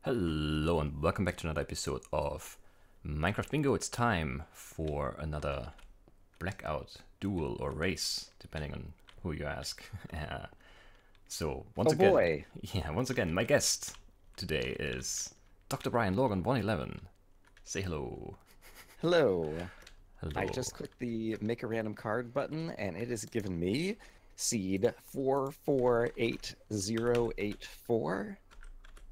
Hello and welcome back to another episode of Minecraft Bingo. It's time for another Blackout duel or race, depending on who you ask. So once again, boy. once again, my guest today is Dr. Brian Logan 111. Say hello. Hello. Hello. I just clicked the make a random card button and it has given me seed 448084.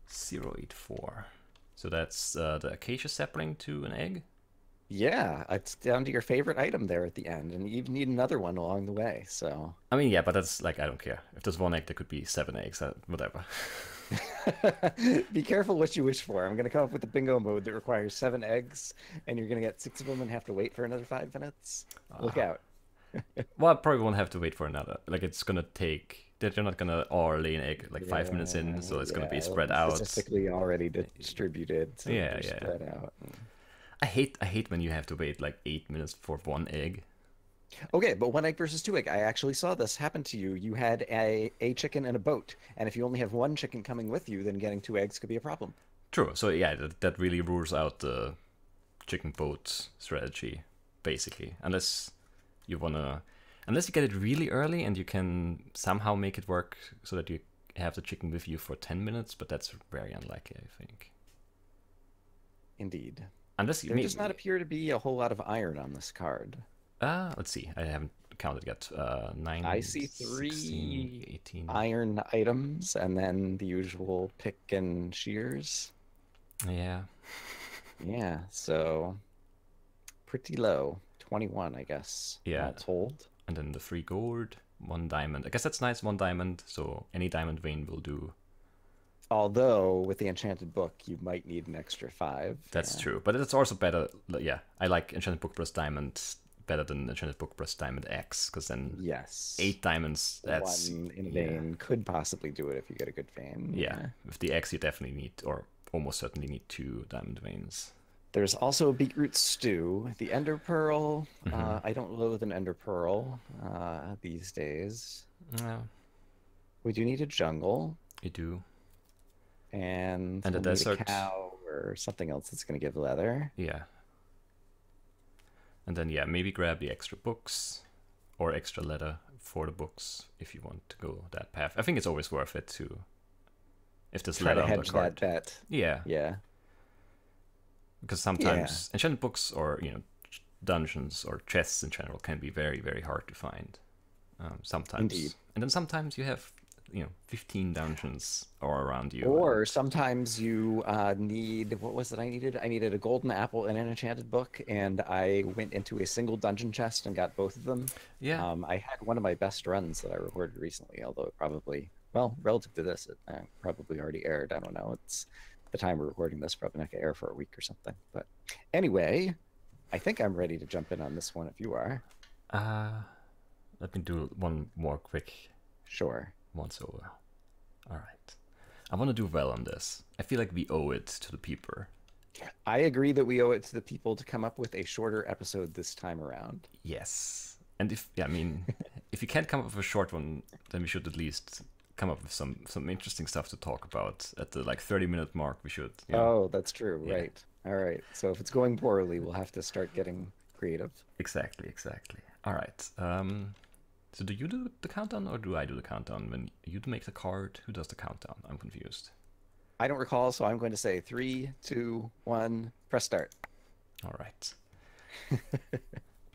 084. So that's the acacia sapling to an egg? Yeah, it's down to your favorite item there at the end, and you need another one along the way, so. I mean, yeah, but that's like, I don't care. If there's one egg, there could be 7 eggs, whatever. Be careful what you wish for. I'm going to come up with a bingo mode that requires 7 eggs, and you're going to get 6 of them and have to wait for another 5 minutes. Look out. Well, I probably won't have to wait for another. Like, it's gonna take... They're not gonna all lay an egg like 5 minutes in, so it's gonna be spread out. Statistically already distributed, so Yeah, they're spread out. I hate when you have to wait like 8 minutes for 1 egg. Okay, but 1 egg versus 2 egg. I actually saw this happen to you. You had a chicken in a boat, and if you only have 1 chicken coming with you, then getting 2 eggs could be a problem. True. So yeah, that really rules out the chicken boat strategy, basically. Unless you get it really early and you can somehow make it work so that you have the chicken with you for 10 minutes, but that's very unlikely, I think. Indeed. Unless there does not appear to be a whole lot of iron on this card. Let's see. I haven't counted yet. 9, I see 3 16, 18. iron items, and then the usual pick and shears. Yeah. Yeah, so pretty low. 21, I guess. Yeah. All told. And then the 3 gold, 1 diamond. I guess that's nice, 1 diamond. So any diamond vein will do. Although with the enchanted book, you might need an extra 5. That's true, but it's also better. Yeah, I like enchanted book plus diamond better than enchanted book plus diamond X, because then 8 diamonds. That's 1 in a vein could possibly do it if you get a good vein. Yeah, with the X you definitely need, or almost certainly need 2 diamond veins. There's also a beetroot stew, the ender pearl. I don't loathe an ender pearl these days. Yeah. We do need a jungle. You do. And a desert. Need a cow or something else that's going to give leather. Yeah. And then, yeah, maybe grab the extra books or extra leather for the books if you want to go that path. I think it's always worth it to, if there's leather on the card. That bet. Yeah. Yeah. Because sometimes enchanted books or, dungeons or chests in general can be very, very hard to find. Sometimes. Indeed. And then sometimes you have, 15 dungeons all around you. Or sometimes you need, what was it I needed? I needed a golden apple and an enchanted book, and I went into a single dungeon chest and got both of them. Yeah. I had one of my best runs that I recorded recently, although it probably, well, relative to this, it probably already aired. I don't know. It's the time we're recording this, probably not going to air for a week or something. But anyway, I think I'm ready to jump in on this one if you are. Let me do one more quick. Sure. Once over. All right. I want to do well on this. I feel like we owe it to the people. I agree that we owe it to the people to come up with a shorter episode this time around. Yes. And if you can't come up with a short one, then we should at least come up with some interesting stuff to talk about at the 30-minute mark. We should. Oh, that's true. Yeah. Right. All right. So if it's going poorly, we'll have to start getting creative. Exactly. All right. So do you do the countdown or do I do the countdown? When you make the card, who does the countdown? I'm confused. I don't recall, so I'm going to say 3, 2, 1, press start. All right.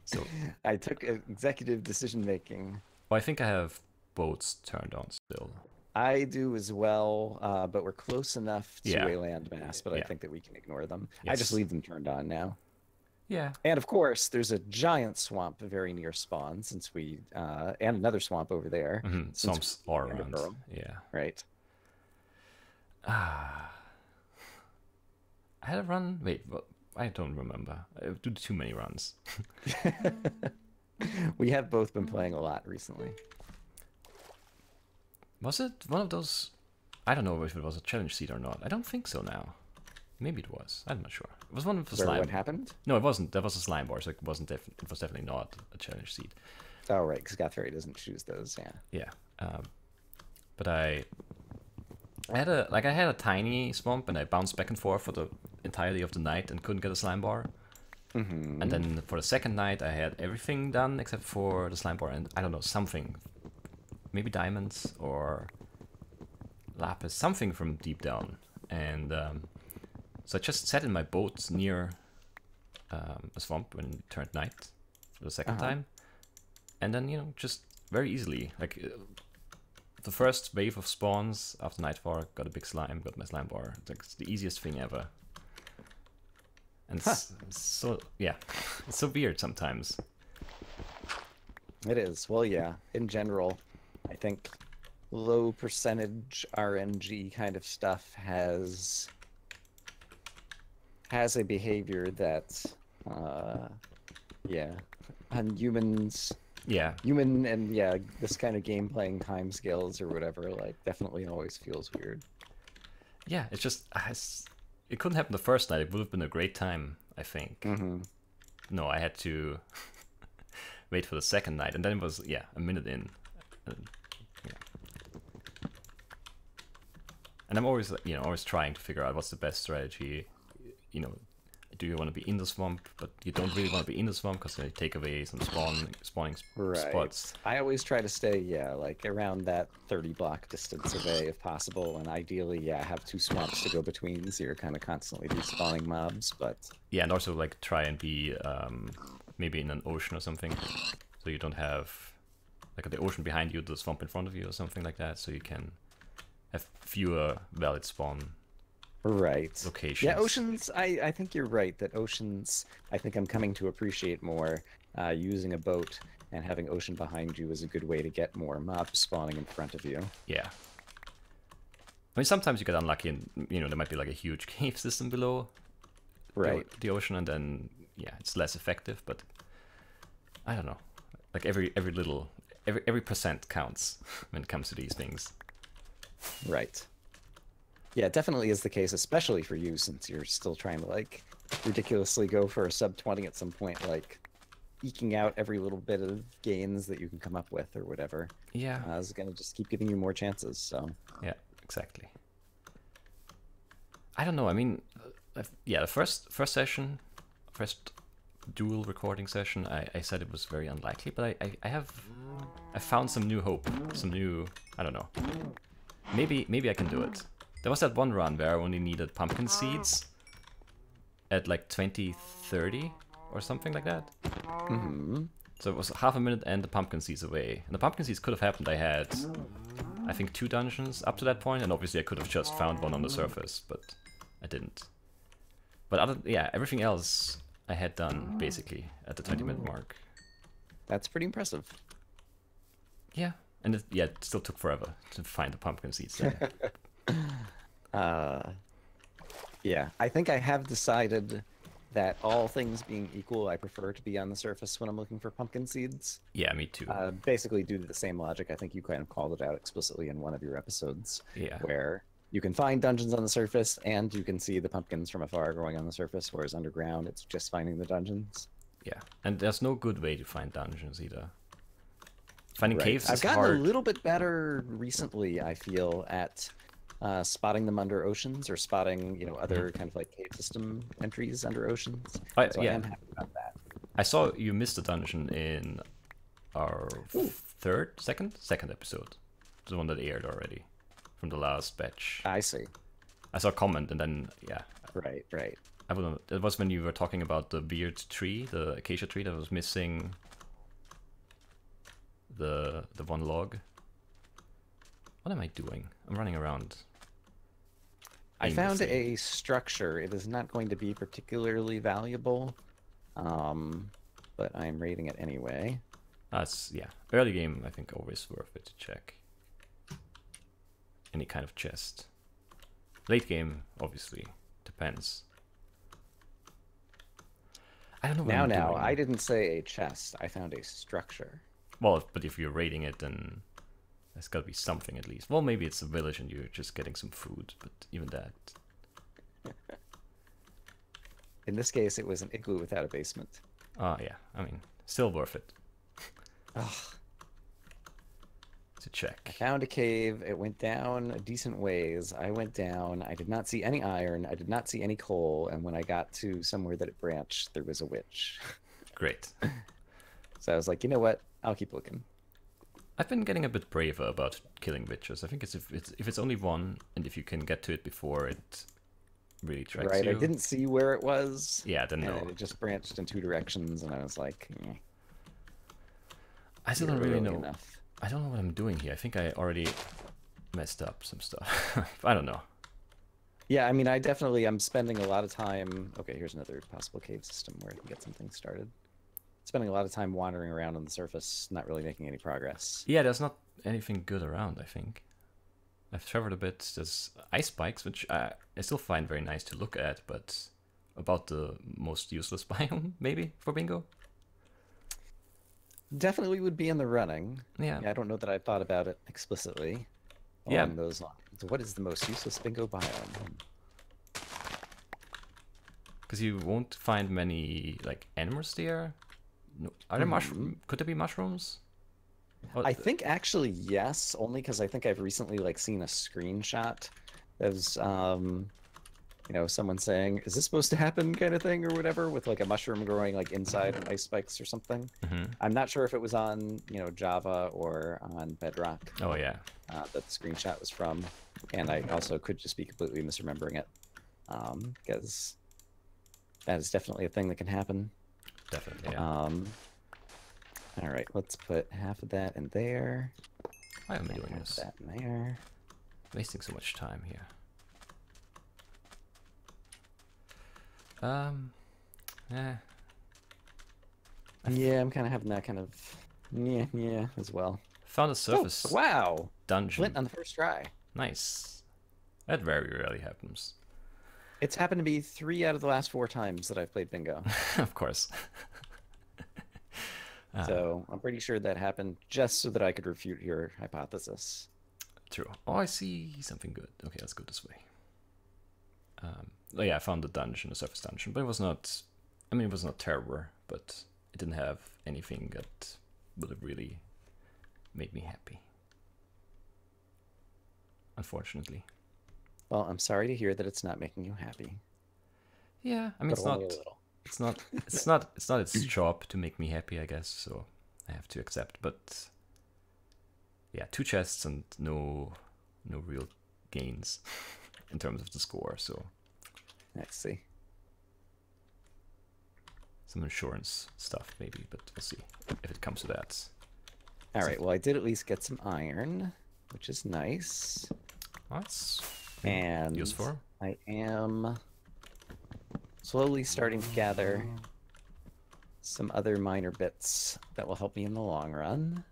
So I took executive decision making. Well, I think I have boats turned on still. I do as well, but we're close enough to a landmass, but I think that we can ignore them. Yes. I just leave them turned on now. Yeah. And of course, there's a giant swamp very near spawn, since we and another swamp over there. Swamps all around. Yeah. Right. I had a run. Wait, well, I don't remember. I do too many runs. We have both been playing a lot recently. Was it one of those? I don't know if it was a challenge seed or not. I don't think so now. Maybe it was. I'm not sure. It was one of the slime. What happened? No, it wasn't. That was a slime bar, so it wasn't. It was definitely not a challenge seed. Oh right, because Gothfairy doesn't choose those. Yeah. Yeah. But I I had a tiny swamp, and I bounced back and forth for the entirety of the night and couldn't get a slime bar. Mm-hmm. And then for the second night, I had everything done except for the slime bar, and I don't know, something, maybe diamonds or lapis, something from deep down. And so I just sat in my boat near a swamp when it turned night for the second time, and then just very easily, like the first wave of spawns after nightfall, got a big slime, got my slime bar. It's the easiest thing ever. And so yeah, it's so weird sometimes. It is. Well, yeah. In general, I think low percentage RNG kind of stuff has a behavior that, yeah, on humans, human and this kind of game playing time scales or whatever, like definitely always feels weird. Yeah, it's just it couldn't happen the first night. It would have been a great time, I think. No, I had to wait for the second night, and then it was a minute in. And I'm always always trying to figure out what's the best strategy. Do you want to be in the swamp, but you don't really want to be in the swamp because they take away some spawning spots. I always try to stay, like around that 30 block distance away if possible, and ideally, have 2 swamps to go between, so you're kind of constantly respawning mobs. But yeah, and also like try and be maybe in an ocean or something, so you don't have like the ocean behind you, the swamp in front of you, or something like that, so you can have fewer valid spawn. Right. Locations. Yeah, oceans, I think you're right that oceans, I think I'm coming to appreciate more. Using a boat and having ocean behind you is a good way to get more mobs spawning in front of you. Yeah. I mean, sometimes you get unlucky and, there might be like a huge cave system below the ocean, and then, it's less effective, but I don't know. Like every percent counts when it comes to these things. Right. Yeah, it definitely is the case, especially for you, since you're still trying to, like, ridiculously go for a sub 20 at some point, like, eking out every little bit of gains that you can come up with or whatever. Yeah. Is going to just keep giving you more chances, so. Yeah, exactly. I don't know, I mean, the first dual recording session, I said it was very unlikely, but I found some new hope, some new, I don't know. Maybe I can do it. There was that one run where I only needed pumpkin seeds at like 20-30 or something like that. So it was half a minute and the pumpkin seeds away. And the pumpkin seeds could have happened. I had, I think, 2 dungeons up to that point, and obviously I could have just found one on the surface, but I didn't. But everything else I had done basically at the 20-minute mark. That's pretty impressive. Yeah, and it still took forever to find the pumpkin seeds there. Yeah, I think I have decided that all things being equal, I prefer to be on the surface when I'm looking for pumpkin seeds. Yeah, me too. Basically due to the same logic. I think you kind of called it out explicitly in one of your episodes. Yeah. Where you can find dungeons on the surface and you can see the pumpkins from afar growing on the surface, whereas underground it's just finding the dungeons. Yeah, and there's no good way to find dungeons either. Finding caves is I've gotten hard. a little bit better recently, I feel, at spotting them under oceans or spotting, other kind of like cave system entries under oceans. So I am happy about that. I saw you missed a dungeon in our second episode, the one that aired already from the last batch. I see. I saw a comment and then Right. I don't know. It was when you were talking about the beard tree, the acacia tree that was missing the one log. What am I doing? I'm running around. I found a structure. It is not going to be particularly valuable, but I'm rating it anyway. That's early game. I think always worth it to check any kind of chest. Late game, obviously, depends. I don't know what I'm doing. I didn't say a chest. I found a structure. Well, but if you're raiding it, then there's got to be something at least. Well, maybe it's a village and you're just getting some food, but even that. In this case, it was an igloo without a basement. Oh, yeah. I mean, still worth it. Ugh. to check. I found a cave. It went down a decent ways. I went down. I did not see any iron. I did not see any coal. And when I got to somewhere that it branched, there was a witch. Great. So I was like, you know what? I'll keep looking. I've been getting a bit braver about killing witches. I think it's if it's only one, and if you can get to it before it really tracks Right. you. I didn't see where it was. Yeah, then no. And it just branched in 2 directions, and I was like, I still don't really know. Enough. I don't know what I'm doing here. I think I already messed up some stuff. I don't know. Yeah, I mean, I'm spending a lot of time. Okay, here's another possible cave system where I can get something started. Spending a lot of time wandering around on the surface, not really making any progress. Yeah, there's not anything good around, I think. I've traveled a bit. There's ice spikes, which I still find very nice to look at, but about the most useless biome, maybe, for bingo. Definitely would be in the running. Yeah. I don't know that I thought about it explicitly along those lines. What is the most useless bingo biome? Because you won't find many, like, animals there. No. Are there mushrooms? Could there be mushrooms? I think actually yes, only because I think I've recently like seen a screenshot of someone saying, "Is this supposed to happen?" kind of thing or whatever, with like a mushroom growing like inside an ice spikes or something. I'm not sure if it was on Java or on Bedrock. Oh yeah. That the screenshot was from, and I also could just be completely misremembering it, because that is definitely a thing that can happen. Definitely. Yeah. All right, let's put half of that in there. Why am I doing this? That in there. Wasting so much time here. Yeah, I'm kind of having that kind of yeah as well. Found a surface. Oh, wow. Dungeon. Flint on the first try. Nice. That very rarely happens. It's happened to be 3 out of the last 4 times that I've played bingo. Of course. So I'm pretty sure that happened just so that I could refute your hypothesis. True. Oh, I see something good. Okay, let's go this way. Oh yeah, I found the dungeon, the surface dungeon, but it was not. I mean, it was not terrible, but it didn't have anything that would have really made me happy. Unfortunately. Well, I'm sorry to hear that it's not making you happy. Yeah, I mean, it's not. It's not its job to make me happy, I guess. So I have to accept. But yeah, 2 chests and no real gains in terms of the score. So let's see. Some insurance stuff maybe, but we'll see if it comes to that. All right. Well, I did at least get some iron, which is nice. That's and useful. I am slowly starting to gather some other minor bits that will help me in the long run.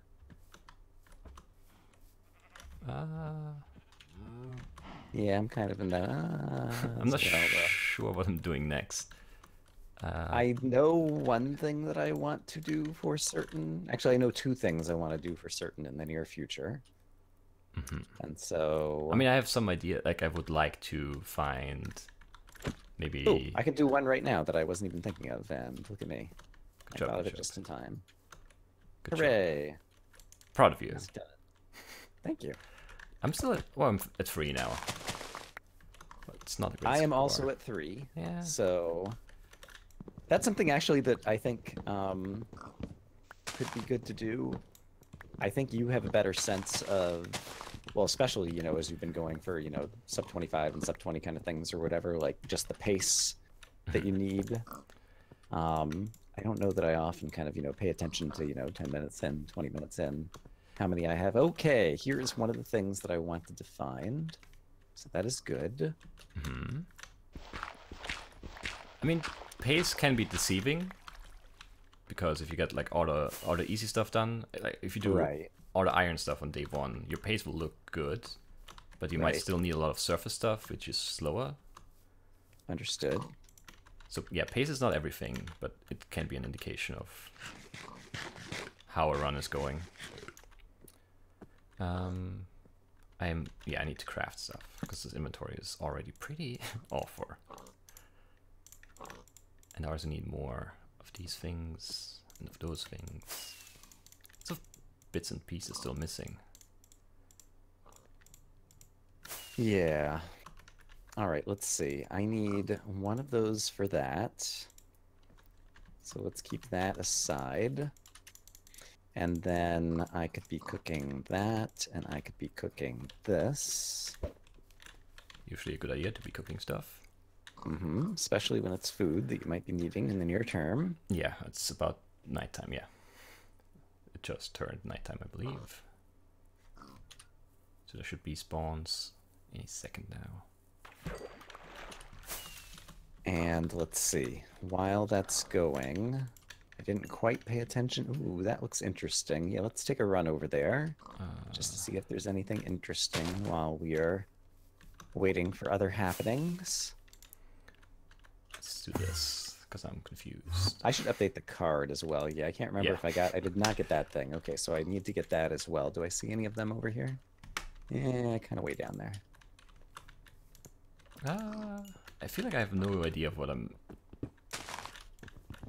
Yeah, I'm kind of in that. I'm not sure what I'm doing next. I know one thing that I want to do for certain. Actually, I know 2 things I want to do for certain in the near future. And so... I mean, I have some idea. Like, I would like to find... Maybe... Oh, I can do one right now that I wasn't even thinking of, and look at me. Good job, I thought of it just in time. Good Hooray! Job. Proud of you. Thank you. I'm still at... Well, I'm at 3 now. But it's not a great I am score. also at 3. Yeah. So... That's something, actually, that I think could be good to do. I think you have a better sense of... Well, especially, as you've been going for, sub 25 and sub 20 kind of things or whatever, like just the pace that you need. I don't know that I often kind of, pay attention to, 10 minutes in, 20 minutes in, how many I have. Okay, here's one of the things that I wanted to find. So that is good. I mean, pace can be deceiving. Because if you get like all the easy stuff done, like if you do all the iron stuff on day 1, your pace will look good, but you might still need a lot of surface stuff, which is slower. Understood. So yeah, pace is not everything, but it can be an indication of how a run is going. I need to craft stuff because this inventory is already pretty awful, and I also need more of these things and of those things. Lots of bits and pieces still missing. Yeah. All right, let's see. I need one of those for that. So let's keep that aside. And then I could be cooking that, and I could be cooking this. Usually a good idea to be cooking stuff. Especially when it's food that you might be needing in the near term. Yeah, it's about nighttime, yeah. It just turned nighttime, I believe. So there should be spawns any second now. And let's see. While that's going, I didn't quite pay attention. Ooh, that looks interesting. Yeah, let's take a run over there just to see if there's anything interesting while we are waiting for other happenings. Let's do this, because I'm confused. I should update the card as well. Yeah, I can't remember if I did not get that thing. Okay, so I need to get that as well. Do I see any of them over here? Yeah, kind of way down there. I feel like I have no idea of what I'm...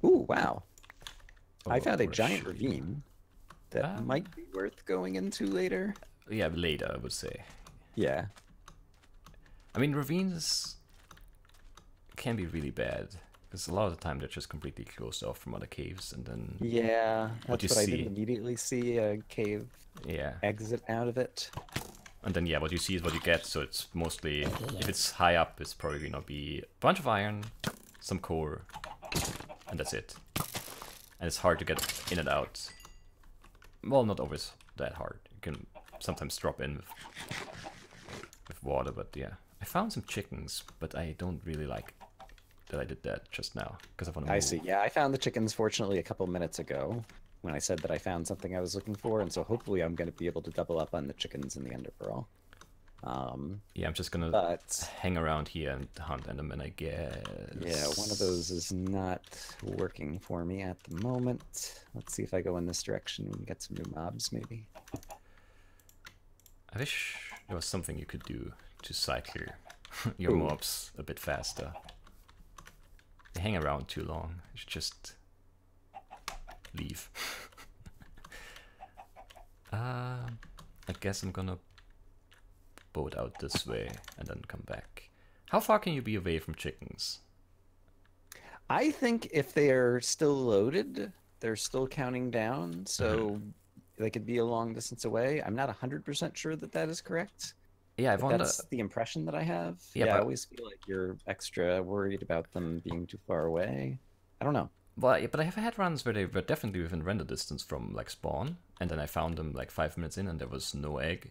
Ooh, wow. Oh, I found a what giant should- ravine that might be worth going into later. Yeah, later, I would say. Yeah. I mean, ravines can be really bad, because a lot of the time they're just completely closed off from other caves, and then... Yeah, What that's you what I see. didn't immediately see, a cave Yeah. exit out of it. And then, yeah, what you see is what you get, so it's mostly... If it's high up, it's probably gonna be a bunch of iron, some core, and that's it. And it's hard to get in and out. Well, not always that hard. You can sometimes drop in with water, but yeah. I found some chickens, but I don't really like that I did that just now, because I want to move. I see. Yeah, I found the chickens fortunately a couple minutes ago when I said that I found something I was looking for, and so hopefully I'm going to be able to double up on the chickens in the Ender Pearl. Yeah, I'm just gonna hang around here and hunt Enderman, I guess. Yeah, one of those is not working for me at the moment. Let's see if I go in this direction and get some new mobs, maybe. I wish there was something you could do to cycle your mobs a bit faster. They hang around too long. You should just leave. I guess I'm gonna boat out this way and then come back. How far can you be away from chickens? I think if they're still loaded, they're still counting down, so they could be a long distance away. I'm not 100% sure that that is correct. Yeah, that's the impression that I have. Yeah, I always feel like you're extra worried about them being too far away. I don't know. Well, yeah, but I have had runs where they were definitely within render distance from like spawn, and then I found them like 5 minutes in and there was no egg.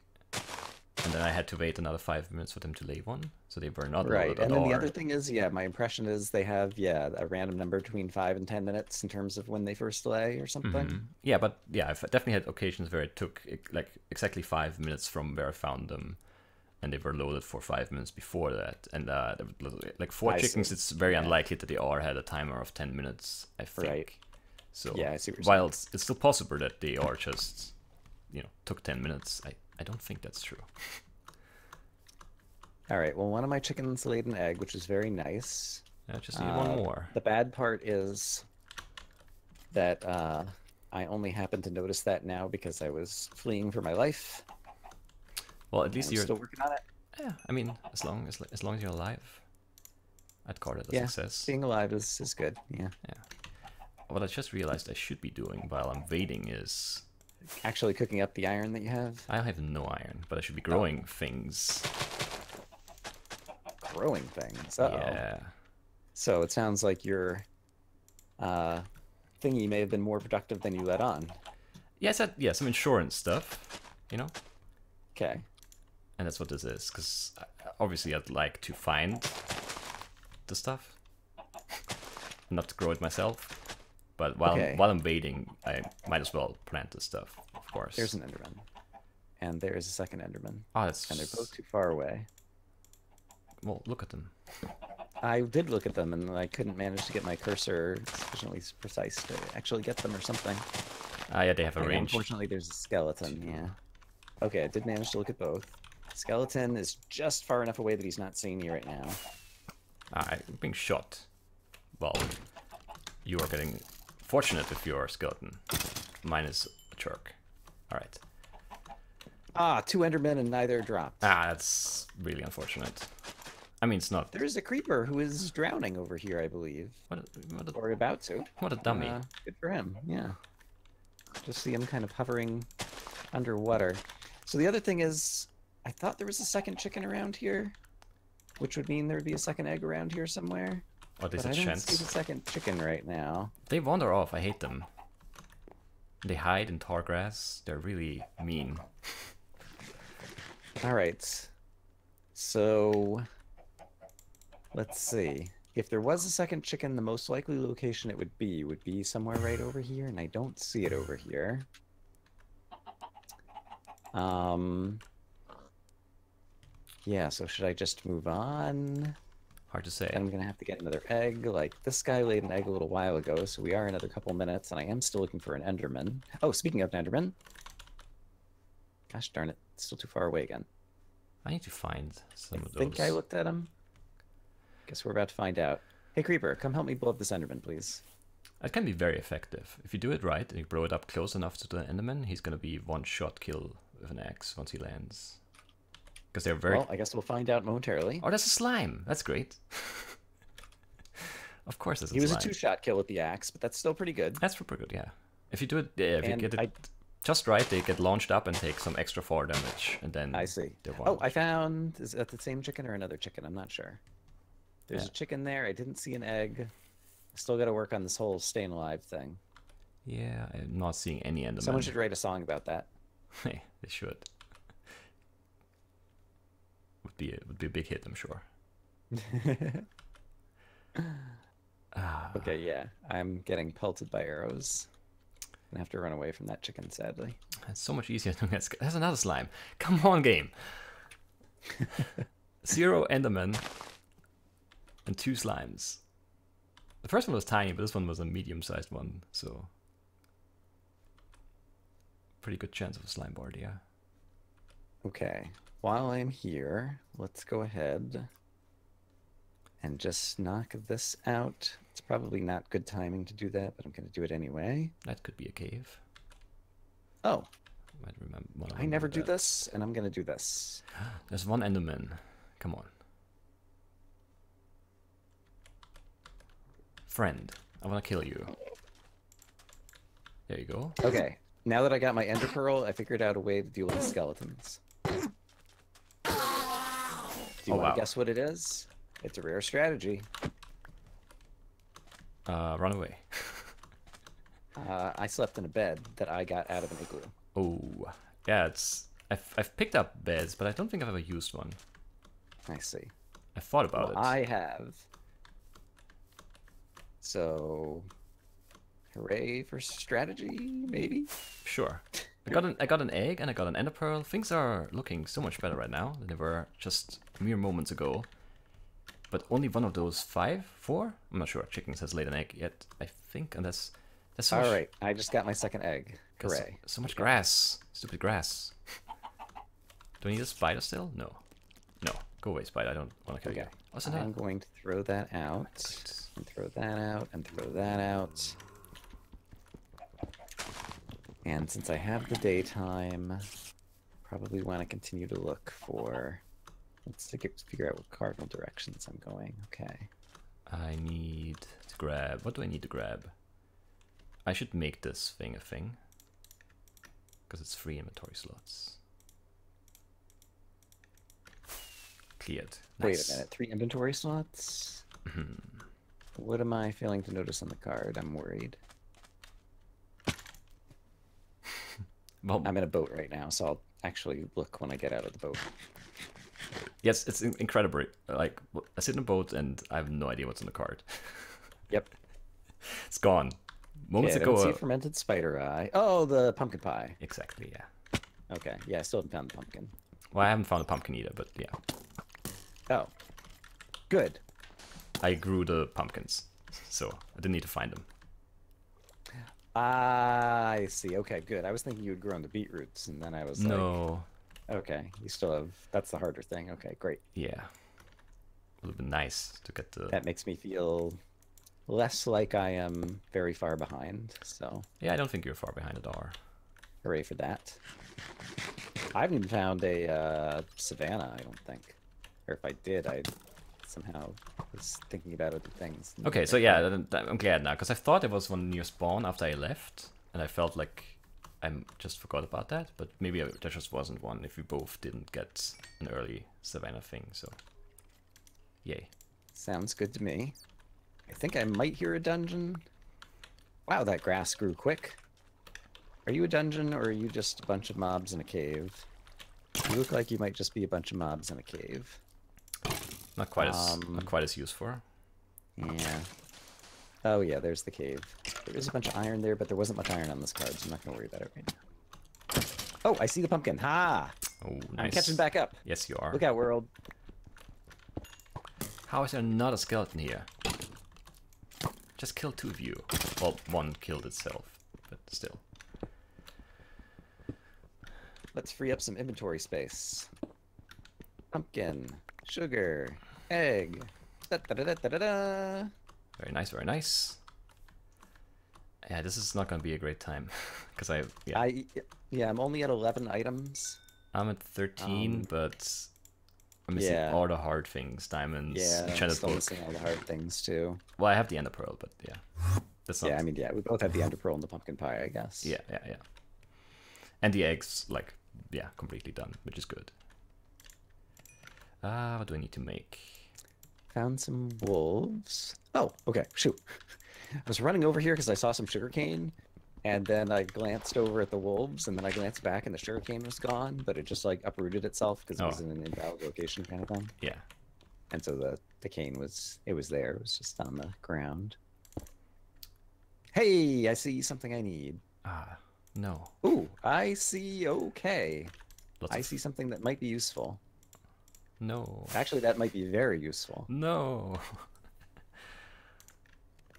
And then I had to wait another 5 minutes for them to lay one, so they were not right. loaded And then the other thing is, yeah, my impression is they have a random number between 5 and 10 minutes in terms of when they first lay or something. Yeah, but yeah, I've definitely had occasions where it took like exactly 5 minutes from where I found them, and they were loaded for 5 minutes before that. And like 4 chickens, it's very unlikely that they all had a timer of 10 minutes, I think. Right. So yeah, I see what you're while it's still possible that they are just, took 10 minutes, I don't think that's true. All right, well, one of my chickens laid an egg, which is very nice. I just need one more. The bad part is that I only happened to notice that now because I was fleeing for my life. Well, at least you're still working on it. Yeah, I mean, as long as you're alive, I'd call it a success. Being alive is good. Yeah. Yeah. What I just realized I should be doing while I'm waiting is actually cooking up the iron that you have. I have no iron, but I should be growing things. Growing things. Yeah. So it sounds like your thingy may have been more productive than you let on. Yeah, some insurance stuff, Okay. And that's what this is, because obviously I'd like to find the stuff, not to grow it myself. But while I'm waiting, I might as well plant this stuff, of course. There's an Enderman, and there's a second Enderman. Oh, and they're both too far away. Well, look at them. I did look at them, and I couldn't manage to get my cursor sufficiently precise to actually get them or something. Yeah, they have a range. Unfortunately, there's a skeleton. Yeah. Okay, I did manage to look at both. Skeleton is just far enough away that he's not seeing me right now. I'm being shot. Well, you are getting fortunate with your skeleton. Mine is a jerk. Alright. Ah, 2 Endermen and neither dropped. Ah, that's really unfortunate. I mean, it's not. There's a creeper who is drowning over here, I believe. What Or about to. a dummy. Good for him, yeah. Just see him kind of hovering underwater. So the other thing is, I thought there was a second chicken around here, which would mean there would be a second egg around here somewhere. Oh, there's But a I don't chance. see the second chicken right now. They wander off. I hate them. They hide in tall grass. They're really mean. All right. So let's see. If there was a second chicken, the most likely location it would be somewhere right over here, and I don't see it over here. Yeah, so should I just move on? Hard to say. I'm gonna have to get another egg. Like, this guy laid an egg a little while ago, so we are another couple minutes, and I am still looking for an Enderman. Oh, speaking of Enderman. Gosh darn it, it's still too far away again. I need to find some of I think those. I looked at him. Guess we're about to find out. Hey, Creeper, come help me blow up this Enderman, please. That can be very effective. If you do it right and you blow it up close enough to the Enderman, he's gonna be one-shot kill with an axe once he lands. Because they're very... Well, I guess we'll find out momentarily. Oh, that's a slime! That's great. Of course that's a He was slime. a 2-shot kill with the axe, but that's still pretty good. That's pretty good, yeah. If you do it, if you And get it just right, they get launched up and take some extra 4 damage, and then I see. they're Oh, one. I found... Is that the same chicken or another chicken? I'm not sure. There's Yeah. a chicken there. I didn't see an egg. Still got to work on this whole staying alive thing. Yeah, I'm not seeing any Enderman. Someone should write a song about that. Hey, they should. Would be a big hit, I'm sure. Okay, yeah. I'm getting pelted by arrows. I have to run away from that chicken, sadly. It's so much easier to get. There's another slime. Come on, game. 0 Enderman and 2 slimes. The first one was tiny, but this one was a medium-sized one, so pretty good chance of a slime board, yeah. Okay. While I'm here, let's go ahead and just knock this out. It's probably not good timing to do that, but I'm going to do it anyway. That could be a cave. Oh, Might remember. I never do this, and I'm going to do this. There's one Enderman. Come on. Friend, I want to kill you. There you go. Okay, now that I got my ender pearl, I figured out a way to deal with the skeletons. Do you want wow. to guess what it is? It's a rare strategy. Run away. I slept in a bed that I got out of an igloo. Oh, yeah, I've picked up beds, but I don't think I've ever used one. I see. I thought about Well, it. I have. So, hooray for strategy, maybe? Sure. I got an egg and I got an ender pearl. Things are looking so much better right now than they were just mere moments ago. But only one of those 4? I'm not sure. Chickens has laid an egg yet, I think, and that's so All much, right, I just got my second egg. that's Hooray. so much grass. Stupid grass. Do I need a spider still? No. No. Go away, spider. I don't want to kill you. Okay. What's in I'm that? going to throw that out, and throw that out, and throw that out. And since I have the daytime, probably want to continue to look for... Let's figure out what cardinal directions I'm going. Okay. I need to grab... What do I need to grab? I should make this thing a thing. Because it's 3 inventory slots. Cleared. Wait Nice. a minute, 3 inventory slots? What am I failing to notice on the card? I'm worried. Well, I'm in a boat right now, so I'll actually look when I get out of the boat. yes, it's incredible. Like, I sit in a boat and I have no idea what's on the card. Yep. It's gone. Moments Yeah, I ago. don't see fermented spider eye. Oh, the pumpkin pie. Exactly, yeah. Okay, yeah, I still haven't found the pumpkin. Well, I haven't found a pumpkin either, but yeah. Oh, good. I grew the pumpkins, so I didn't need to find them. I see. Okay, good. I was thinking you had grown the beetroots, and then I was No. like, okay, you still have. That's the harder thing. Okay, great. Yeah. It would have been nice to get the... That makes me feel less like I am very far behind. So, Yeah, I don't think you're far behind at all. hooray for that. I haven't even found a savanna, I don't think. Or if I did, I somehow was thinking about other things. Okay, so yeah, I'm glad now, because I thought there was one near spawn after I left, and I felt like I just forgot about that, but maybe there just wasn't one if we both didn't get an early Savannah thing, so yay. Sounds good to me. I think I might hear a dungeon. Wow, that grass grew quick. Are you a dungeon, or are you just a bunch of mobs in a cave? You look like you might just be a bunch of mobs in a cave. Not quite as useful. Yeah. Oh yeah, there's the cave. There is a bunch of iron there, but there wasn't much iron on this card, so I'm not gonna worry about it right now. Oh, I see the pumpkin. Ha! Oh, nice. I'm catching back up. Yes, you are. Look out, world. How is there not a skeleton here? Just killed 2 of you. Well, one killed itself, but still. Let's free up some inventory space. Pumpkin, sugar, egg. Da, da, da, da, da, da. Very nice, very nice. Yeah, this is not gonna be a great time, because I'm only at 11 items. I'm at 13, but I'm missing all the hard things, diamonds, enchanted book. Missing all the hard things too. Well, I have the ender pearl, but yeah, that's not. Yeah, I mean, yeah, we both have the ender pearl and the pumpkin pie, I guess. Yeah, and the eggs, like, yeah, completely done, which is good. What do I need to make? Found some wolves. Oh, okay. Shoot. I was running over here because I saw some sugarcane, and then I glanced over at the wolves, and then I glanced back, and the sugarcane was gone, but it just like uprooted itself because it was in an invalid location, kind of thing. Yeah. And so the cane was there. It was just on the ground. Hey, I see something I need. No. Ooh, I see. Okay. I see something that might be useful. No. Actually, that might be very useful. No.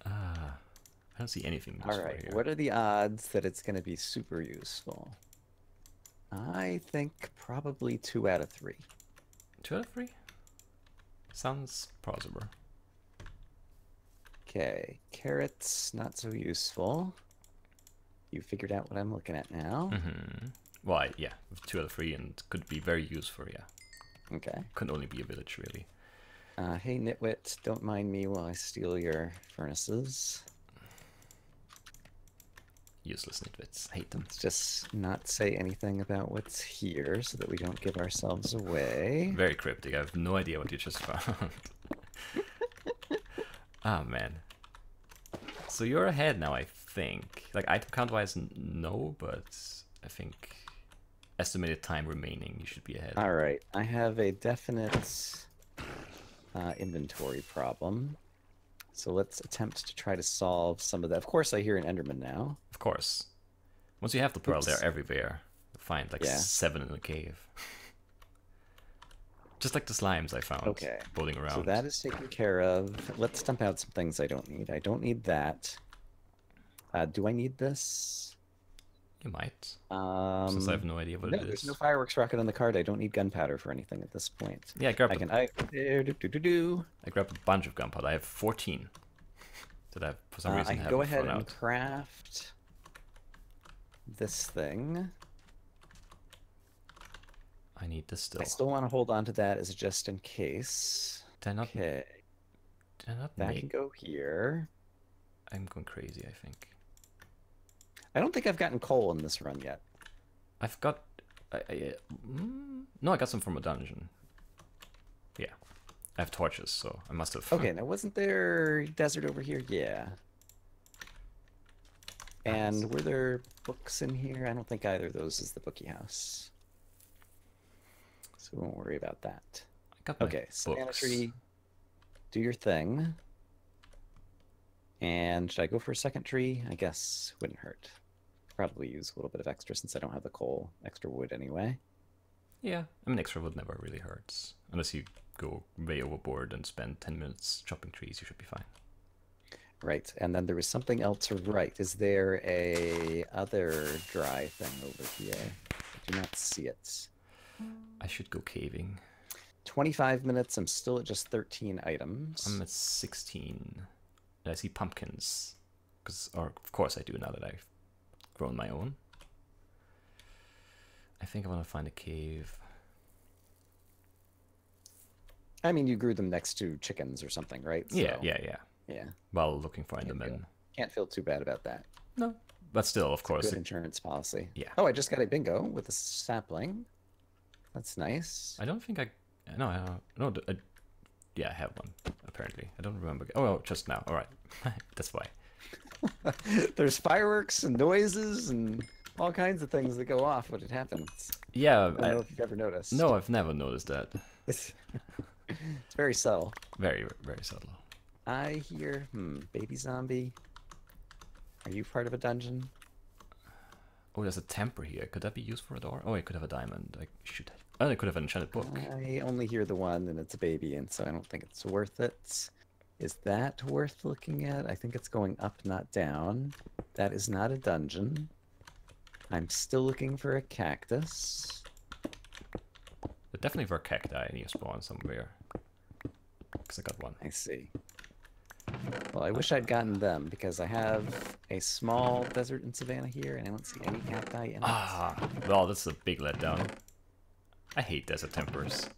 I don't see anything useful. All right, here. What are the odds that it's going to be super useful? I think probably 2 out of 3. 2 out of 3? Sounds plausible. Okay, carrots, not so useful. You figured out what I'm looking at now. Mm-hmm. Well, yeah, 2 out of 3, and could be very useful, yeah. Okay. Couldn't only be a village, really. Hey, Nitwit, don't mind me while I steal your furnaces. Useless nitwits. Hate them. Let's just not say anything about what's here so that we don't give ourselves away. Very cryptic. I have no idea what you just found. Ah, man. So you're ahead now, I think. Like, item count-wise, no, but I think estimated time remaining, you should be ahead. All right. I have a definite inventory problem. So let's attempt to try to solve some of that. Of course, I hear an Enderman now. Of course. Once you have the pearl, they're everywhere. You'll find like 7 in the cave. Just like the slimes I found. Okay. Boiling around. So that is taken care of. Let's dump out some things I don't need. I don't need that. Do I need this? You might. Since I have no idea what it is. There's no fireworks rocket on the card. I don't need gunpowder for anything at this point. Yeah, I grabbed I grabbed a bunch of gunpowder. I have 14. That I, for some reason, I can go ahead and craft this thing. I need this still. I still want to hold on to that as just in case. Okay. That can go here. I'm going crazy, I think. I don't think I've gotten coal in this run yet. I've got... no, I got some from a dungeon. Yeah. I have torches, so I must have... Okay, now wasn't there desert over here? Yeah. And were there books in here? I don't think either of those is the bookie house. So we won't worry about that. I got my Savannah tree, do your thing. And should I go for a second tree? I guess wouldn't hurt. Probably use a little bit of extra since I don't have the coal, extra wood anyway. Yeah, I mean extra wood never really hurts. Unless you go way overboard and spend 10 minutes chopping trees, you should be fine. Right, and then there was something else right. Is there a other dry thing over here? I do not see it. I should go caving. 25 minutes, I'm still at just 13 items. I'm at 16. I see pumpkins. Of course I do now that I've grown my own. I think I want to find a cave. I mean, you grew them next to chickens or something, right? Yeah, So, yeah. yeah. While looking for Endermen. Can't feel too bad about that. No, but still, of course. Good insurance policy. Yeah. Oh, I just got a bingo with a sapling. That's nice. I don't think I. No, I don't. No, yeah, I have one. Apparently, I don't remember. Oh, well, just now. All right, that's why. There's fireworks and noises and all kinds of things that go off when it happens. Yeah, I don't know if you've ever noticed. No, I've never noticed that. It's very subtle. Very, very subtle. I hear, baby zombie. Are you part of a dungeon? Oh, there's a temper here. Could that be used for a door? Oh, I could have a diamond. I should. Oh, I could have an enchanted book. I only hear the one, and it's a baby, and so I don't think it's worth it. Is that worth looking at? I think it's going up, not down. That is not a dungeon. I'm still looking for a cactus. But definitely for cacti, I need to spawn somewhere. Because I got one. I see. Well, I wish I'd gotten them, because I have a small desert and savanna here, and I don't see any cacti in it. Ah, well, that's a big letdown. I hate desert tempers.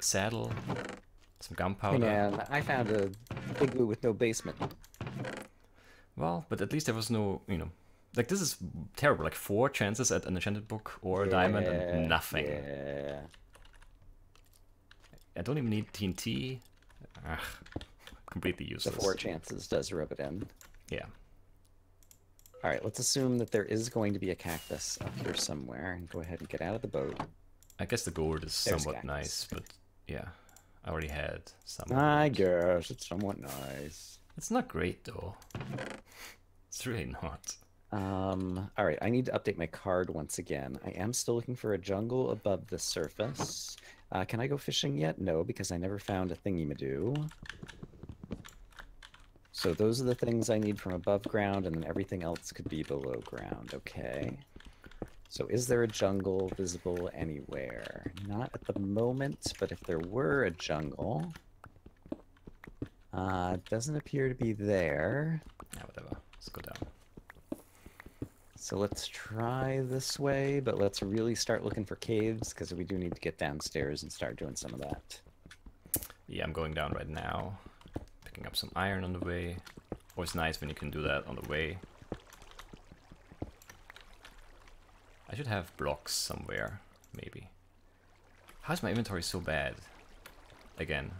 Saddle, some gunpowder. Hey man, I found a igloo with no basement. Well, but at least there was no, like this is terrible. Like 4 chances at an enchanted book or a diamond and nothing. Yeah. I don't even need TNT. Ugh, completely The useless. 4 chances does rub it in. Yeah. All right, let's assume that there is going to be a cactus up here somewhere, and go ahead and get out of the boat. I guess the gourd is There's somewhat cactus. nice, but yeah, I already had some. I guess it's somewhat nice. It's not great though. It's really not. All right, I need to update my card once again. I am still looking for a jungle above the surface. Can I go fishing yet? No, because I never found a thingy-madoo. So those are the things I need from above ground, and then everything else could be below ground. Okay. So is there a jungle visible anywhere? Not at the moment, but if there were a jungle... doesn't appear to be there. Yeah, whatever. Let's go down. So let's try this way, but let's really start looking for caves, because we do need to get downstairs and start doing some of that. Yeah, I'm going down right now. Picking up some iron on the way. Always nice when you can do that on the way. I should have blocks somewhere, maybe. How is my inventory so bad? Again.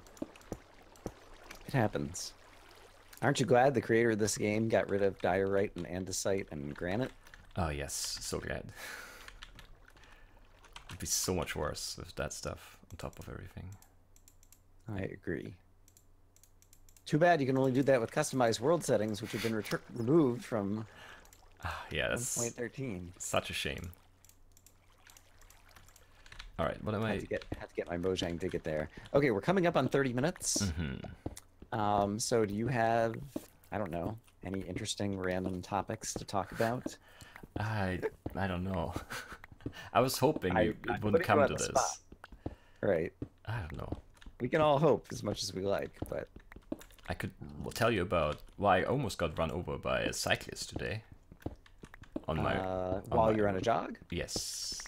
It happens. Aren't you glad the creator of this game got rid of diorite and andesite and granite? Oh yes, so glad. It'd be so much worse with that stuff on top of everything. I agree. Too bad you can only do that with customized world settings, which have been removed from Yeah, that's 1.13. such a shame. All right, what am I? Had to get my Mojang to get there. Okay, we're coming up on 30 minutes. So do you have, I don't know, any interesting random topics to talk about? I don't know. I was hoping it I'm wouldn't putting come you to on the this. spot. Right. I don't know. We can all hope as much as we like, but... I could tell you about why I almost got run over by a cyclist today. On my while you're on a jog? Yes.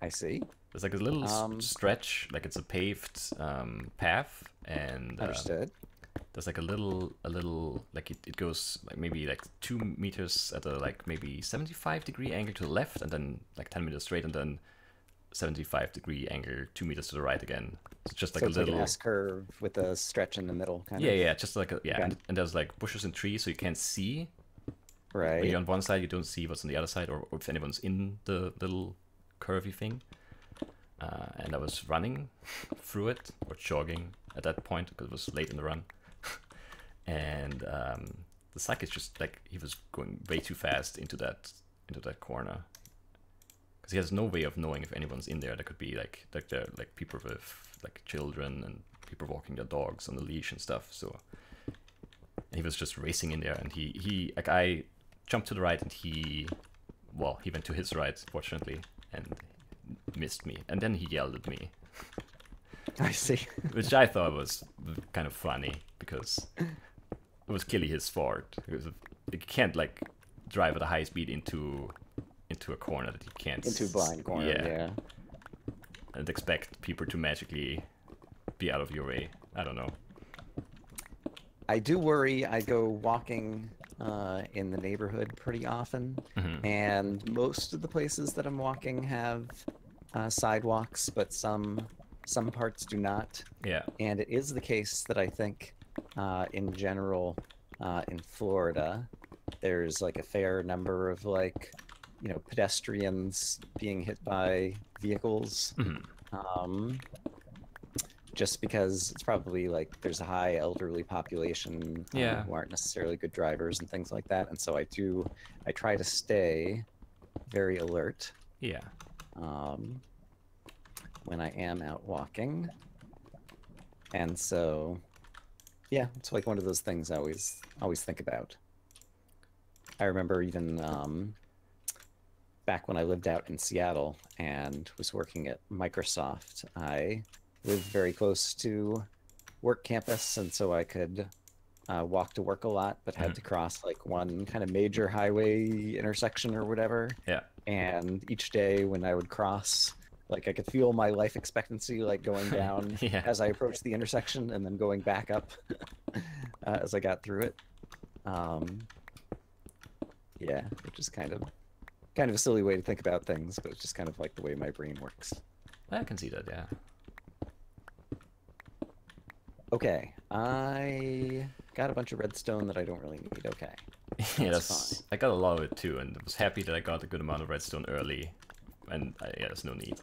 I see. There's like a little stretch, like it's a paved path, and Understood. there's like a little like it goes like maybe like 2 meters at a like maybe 75-degree angle to the left, and then like 10 meters straight, and then 75-degree angle 2 meters to the right again. It's just like So a it's little like an S curve with a stretch in the middle, kind of. yeah, just like a, yeah, Okay. and there's like bushes and trees, so you can't see. Right. When you're on one side, you don't see what's on the other side, or if anyone's in the little curvy thing. And I was running through it, or jogging at that point, because it was late in the run. And the cyclist just like he was going way too fast into that corner, because he has no way of knowing if anyone's in there. There could be like there like people with like children and people walking their dogs on the leash and stuff. So he was just racing in there, and he like I jumped to the right, and he went to his right, fortunately, and missed me, and then he yelled at me. I see. Which I thought was kind of funny, because it was clearly his fault. You can't like drive at a high speed into into a corner that you can't into a blind corner. Yeah. And expect people to magically be out of your way. I don't know. I do worry. I go walking in the neighborhood pretty often, and most of the places that I'm walking have sidewalks, but some parts do not. Yeah. And it is the case that I think, in general, in Florida, there's like a fair number of like, you know, pedestrians being hit by vehicles. Just because it's probably like there's a high elderly population who aren't necessarily good drivers and things like that. And so I try to stay very alert. Yeah. When I am out walking. And so, yeah, it's like one of those things I always think about. I remember even back when I lived out in Seattle and was working at Microsoft, I lived very close to work campus, and so I could walk to work a lot, but had to cross like one kind of major highway intersection or whatever. Yeah. And each day when I would cross, like I could feel my life expectancy like going down as I approached the intersection, and then going back up as I got through it. Yeah, which is kind of a silly way to think about things, but it's just kind of like the way my brain works. I can see that, yeah. Okay, I got a bunch of redstone that I don't really need. Okay. Yeah, that's fine. I got a lot of it too, and was happy that I got a good amount of redstone early. And there's no need.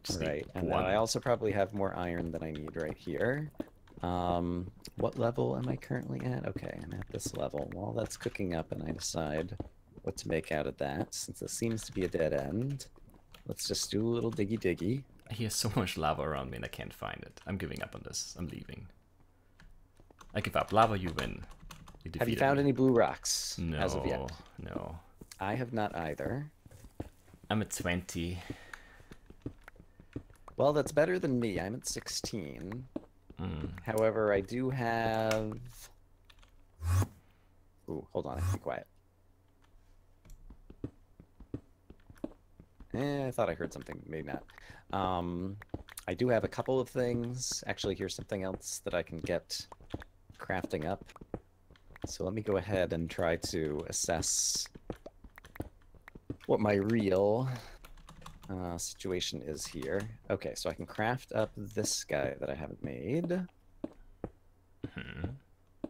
Just right, and now I also probably have more iron than I need right here. What level am I currently at? Okay, I'm at this level. While that's cooking up and I decide what to make out of that, since it seems to be a dead end, let's just do a little diggy diggy. I hear so much lava around me and I can't find it. I'm giving up on this. I'm leaving. I give up. Lava, you win. Have you found any blue rocks as of yet? No. I have not either. I'm at 20. Well, that's better than me. I'm at 16. However, I do have... Ooh, hold on. Be quiet. I thought I heard something. Maybe not. I do have a couple of things. Actually, here's something else that I can get crafting up. So let me go ahead and try to assess what my real situation is here. Okay, so I can craft up this guy that I haven't made.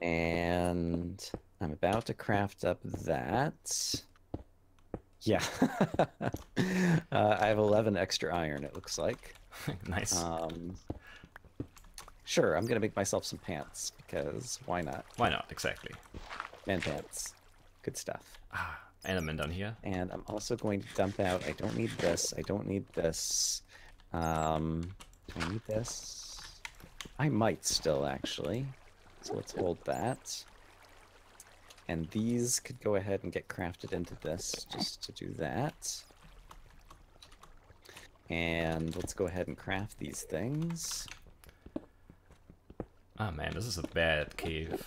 And I'm about to craft up that. Yeah. I have 11 extra iron, it looks like. Nice. Sure, I'm going to make myself some pants, because why not? Why not, exactly. Man pants. Good stuff. Enderman down here. And I'm also going to dump out, I don't need this, I don't need this. Do I need this? I might still, actually. So let's hold that. And these could go ahead and get crafted into this, just to do that. And let's go ahead and craft these things. Oh man, this is a bad cave.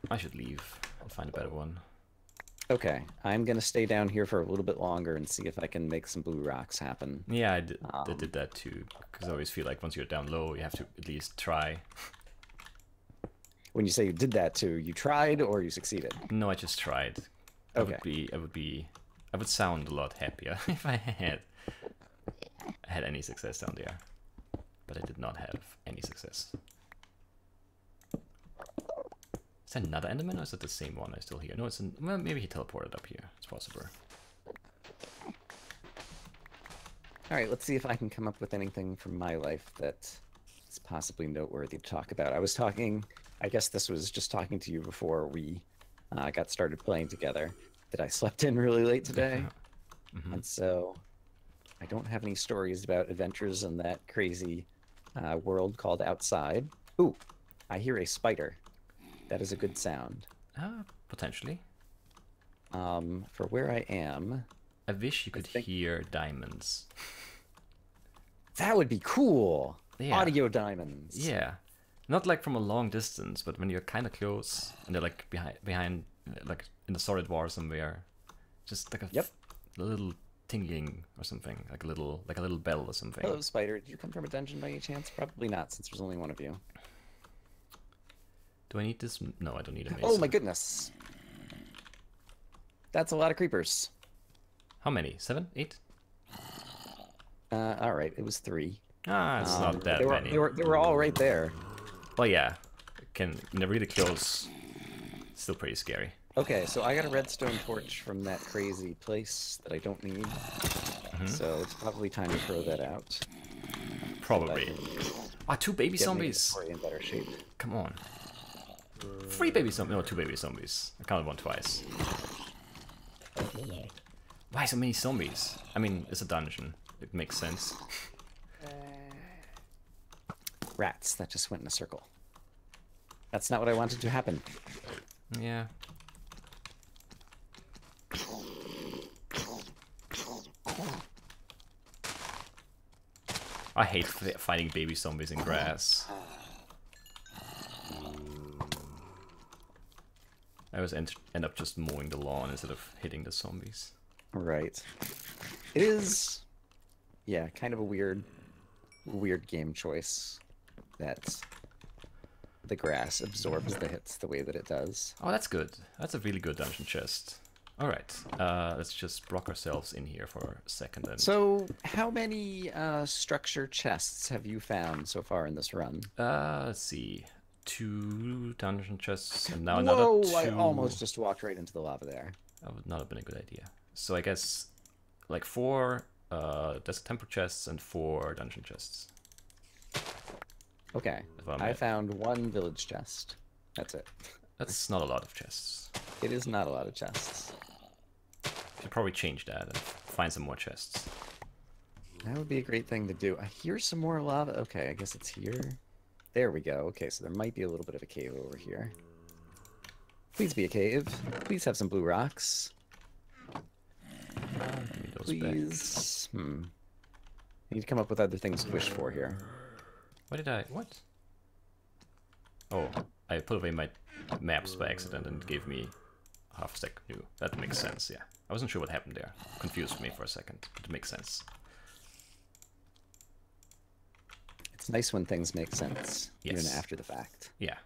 I should leave. I'll find a better one. Okay, I'm gonna stay down here for a little bit longer and see if I can make some blue rocks happen. Yeah, I did that too, because I always feel like once you're down low, you have to at least try. When you say you did that too, you tried or you succeeded? No, I just tried. Okay. I would sound a lot happier if I had any success down there. But I did not have any success. Is that another Enderman or is it the same one I still hear? No, well, maybe he teleported up here. It's possible. Alright, let's see if I can come up with anything from my life that is possibly noteworthy to talk about. I guess this was just talking to you before we got started playing together, that I slept in really late today. And so I don't have any stories about adventures in that crazy world called outside. Ooh, I hear a spider. That is a good sound. Potentially. For where I am... I wish you could hear diamonds. That would be cool! Yeah. Audio diamonds. Yeah. Not like from a long distance, but when you're kind of close and they're like behind like in the solid war somewhere. Just like a Yep. little tingling or something, like a little bell or something. Hello, Spider. Did you come from a dungeon by any chance? Probably not, since there's only one of you. Do I need this? No, I don't need a mace. Oh my goodness. That's a lot of creepers. How many? 7? 8? All right, it was 3. Ah, it's not that many. They were all right there. Well, yeah, really close. Still pretty scary. Okay, so I got a redstone torch from that crazy place that I don't need. So it's probably time to throw that out. Probably. Ah, 2 baby Get my zombies. inventory in better shape. Come on. 3 baby zombies. No, 2 baby zombies. I counted one twice. Why so many zombies? I mean, it's a dungeon. It makes sense. Rats that just went in a circle. That's not what I wanted to happen. Yeah. I hate fighting baby zombies in grass. I always end up just mowing the lawn instead of hitting the zombies. Right. It is, yeah, kind of a weird game choice that the grass absorbs the hits the way that it does. Oh, that's good. That's a really good dungeon chest. Alright, let's just block ourselves in here for a second. And... So, how many structure chests have you found so far in this run? let's see. 2 dungeon chests, and now Whoa, another 2... I almost just walked right into the lava there. That would not have been a good idea. So I guess, like 4 desk temper chests and 4 dungeon chests. Okay, I found 1 village chest. That's it. That's not a lot of chests. It is not a lot of chests. Should probably change that and find some more chests. That would be a great thing to do. I hear some more lava. Okay, I guess it's here. There we go. Okay, so there might be a little bit of a cave over here. Please be a cave. Please have some blue rocks. Give me those Please. I need to come up with other things to wish for here. What did I... What? Oh, I put away my maps by accident and it gave me half a stack new. That makes sense, yeah. I wasn't sure what happened there. Confused me for a second, but it makes sense. It's nice when things make sense, even Yes. after the fact. Yeah.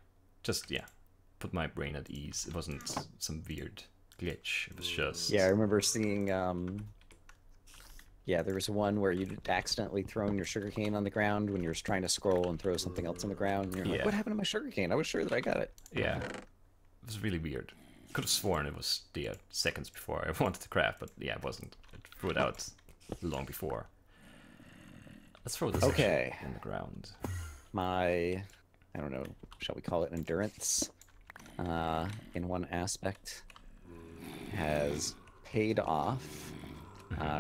Just, yeah. Put my brain at ease. It wasn't some weird glitch. It was just... Yeah, I remember seeing, yeah, there was one where you'd accidentally thrown your sugarcane on the ground when you were trying to scroll and throw something else on the ground. And you're like, Yeah. what happened to my sugarcane? I was sure that I got it. Yeah. It was really weird. Could have sworn it was there seconds before I wanted to craft, but yeah, it wasn't. I threw it out long before. Let's throw this Okay. actually in the ground. My, I don't know, shall we call it endurance, in one aspect, has paid off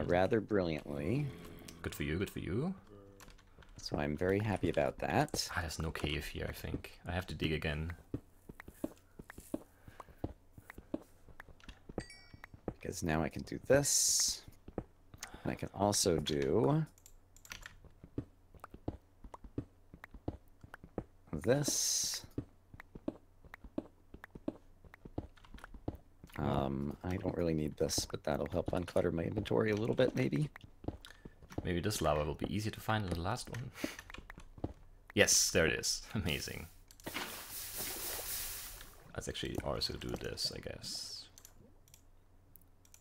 rather brilliantly. Good for you, good for you. So I'm very happy about that. Ah, there's no cave here, I think. I have to dig again. Because now I can do this. And I can also do this. I don't really need this, but that'll help unclutter my inventory a little bit, maybe. Maybe this lava will be easier to find than the last one. Yes, there it is. Amazing. Let's actually also do this, I guess.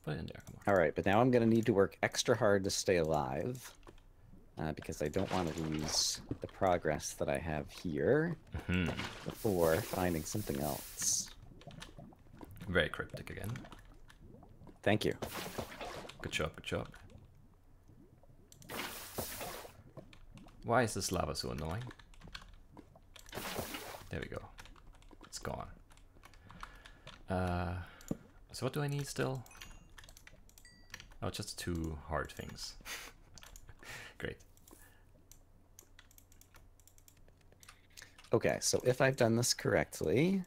Put it in there, come on. All right, but now I'm going to need to work extra hard to stay alive. Because I don't want to lose the progress that I have here before finding something else. Very cryptic again. Thank you. Good job, good job. Why is this lava so annoying? There we go. It's gone. So what do I need still? Oh, just 2 hard things. Great. Okay, so if I've done this correctly,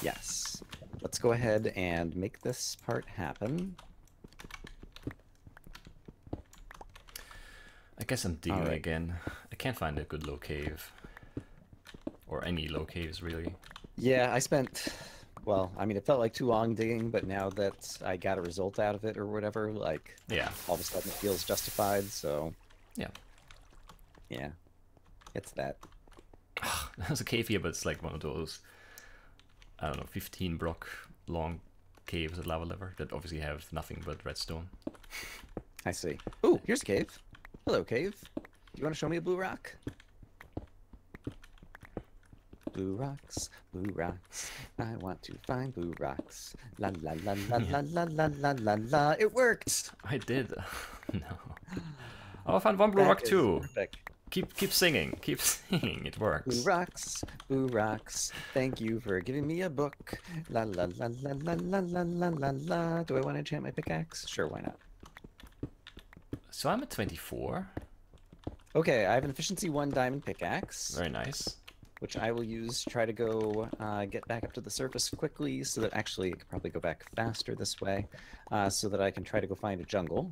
yes. Let's go ahead and make this part happen. I guess I'm digging Alright. again. I can't find a good low cave. Or any low caves, really. Yeah, I spent Well, I mean, it felt like too long digging, but now that I got a result out of it or whatever, like, Yeah. all of a sudden it feels justified, so... Yeah. Yeah. It's that. There's a cave here, but it's like one of those, I don't know, 15 block long caves at lava level that obviously have nothing but redstone. I see. Ooh, here's a cave. Hello, cave. Do you want to show me a blue rock? Blue rocks, I want to find blue rocks. La la la la la la la la la la. It worked! I did. No. Oh, I found one blue That rock is too. perfect. Keep singing. Keep singing. It works. Blue rocks. Thank you for giving me a book. La la la la la la la la la la. Do I want to enchant my pickaxe? Sure, why not? So I'm at 24. Okay, I have an efficiency 1 diamond pickaxe, Very nice. which I will use to try to go get back up to the surface quickly, so that actually I could probably go back faster this way, so that I can try to go find a jungle.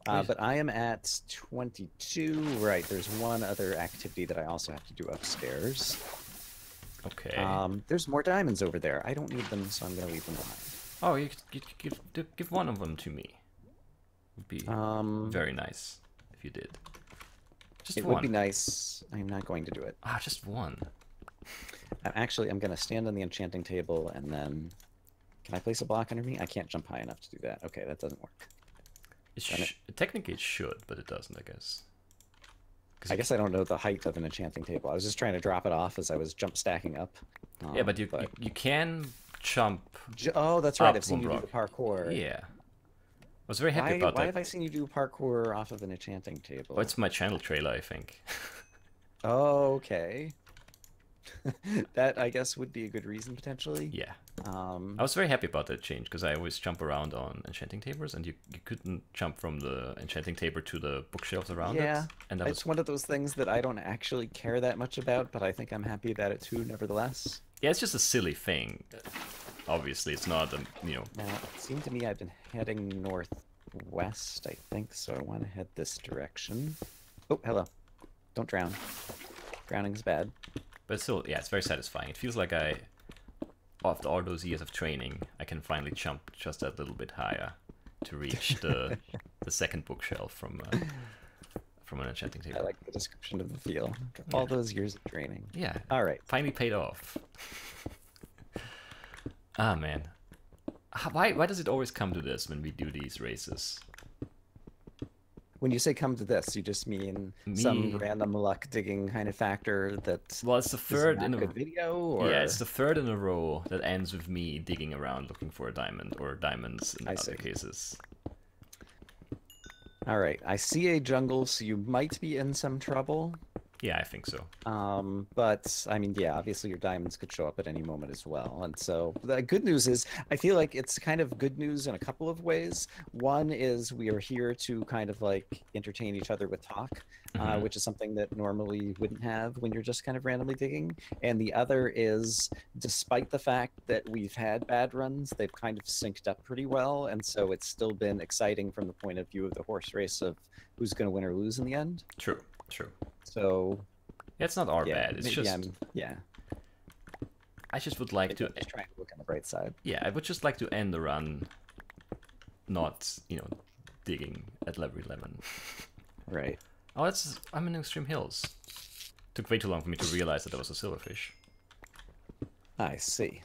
But I am at 22. Right, there's one other activity that I also have to do upstairs. Okay. There's more diamonds over there. I don't need them, so I'm going to leave them behind. Oh, you give one of them to me. Would be very nice if you did. Just it one. would be nice. I'm not going to do it. Ah, just one. Actually, I'm going to stand on the enchanting table and then... Can I place a block under me? I can't jump high enough to do that. Okay, that doesn't work. Technically it should, but it doesn't, I guess. I guess I don't know the height of an enchanting table. I was just trying to drop it off as I was jump stacking up. Yeah, but you can jump. Oh, that's right. up I've seen you one do the parkour. Yeah. I was very happy about Why that. have I seen you do parkour off of an enchanting table? Oh, it's my channel trailer, I think. Oh, okay. That, I guess, would be a good reason, potentially. Yeah. I was very happy about that change, because I always jump around on enchanting tables, and you couldn't jump from the enchanting table to the bookshelves around it. And that it's one of those things that I don't actually care that much about, but I think I'm happy about it too, nevertheless. Yeah, it's just a silly thing. Obviously, it's not, you know... Now, it seemed to me I've been heading northwest, I think, so I want to head this direction. Oh, hello. Don't drown. Drowning's bad. But still, yeah, it's very satisfying. It feels like after all those years of training, I can finally jump just a little bit higher to reach the second bookshelf from an enchanting table. I like the description of the feel. After all those years of training. Yeah. All right. Finally paid off. Ah, man. Why does it always come to this when we do these races? When you say come to this, you just mean some random luck digging kind of factor that... Well, it's the third in a good video, or... Yeah, it's the third in a row that ends with me digging around looking for a diamond, or diamonds in other cases. All right, I see a jungle, so you might be in some trouble. Yeah, I think so. But I mean, yeah, obviously your diamonds could show up at any moment as well. And so the good news is, I feel like it's kind of good news in a couple of ways. One is we are here to kind of like entertain each other with talk, which is something that normally you wouldn't have when you're just kind of randomly digging. And the other is, despite the fact that we've had bad runs, they've kind of synced up pretty well. And so it's still been exciting from the point of view of the horse race of who's going to win or lose in the end. True, true. So yeah, it's not our bad. It's just I just would like to just try and look on the bright side. Yeah, I would just like to end the run, not digging at level 11. Right. Oh, I'm in Extreme Hills. Took way too long for me to realize that there was a silverfish. I see.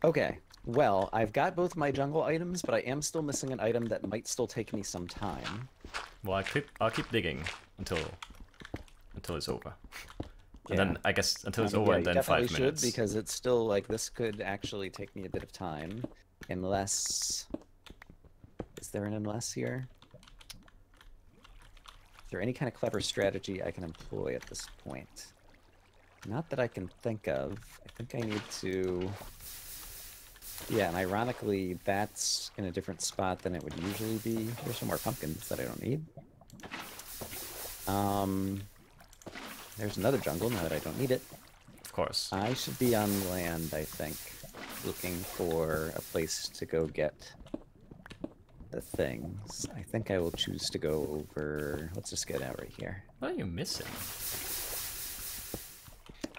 Okay. Well, I've got both my jungle items, but I am still missing an item that might still take me some time. Well, I'll keep digging until it's over. And then I guess until it's over, and then 5 minutes. Because it's still like this could actually take me a bit of time, unless. Is there an unless here? Is there any kind of clever strategy I can employ at this point? Not that I can think of. I think I need to. Yeah, and ironically, that's in a different spot than it would usually be. There's some more pumpkins that I don't need. There's another jungle now that I don't need it. Of course. I should be on land, I think, looking for a place to go get the things. I think I will choose to go over... Let's just get out right here. What are you missing?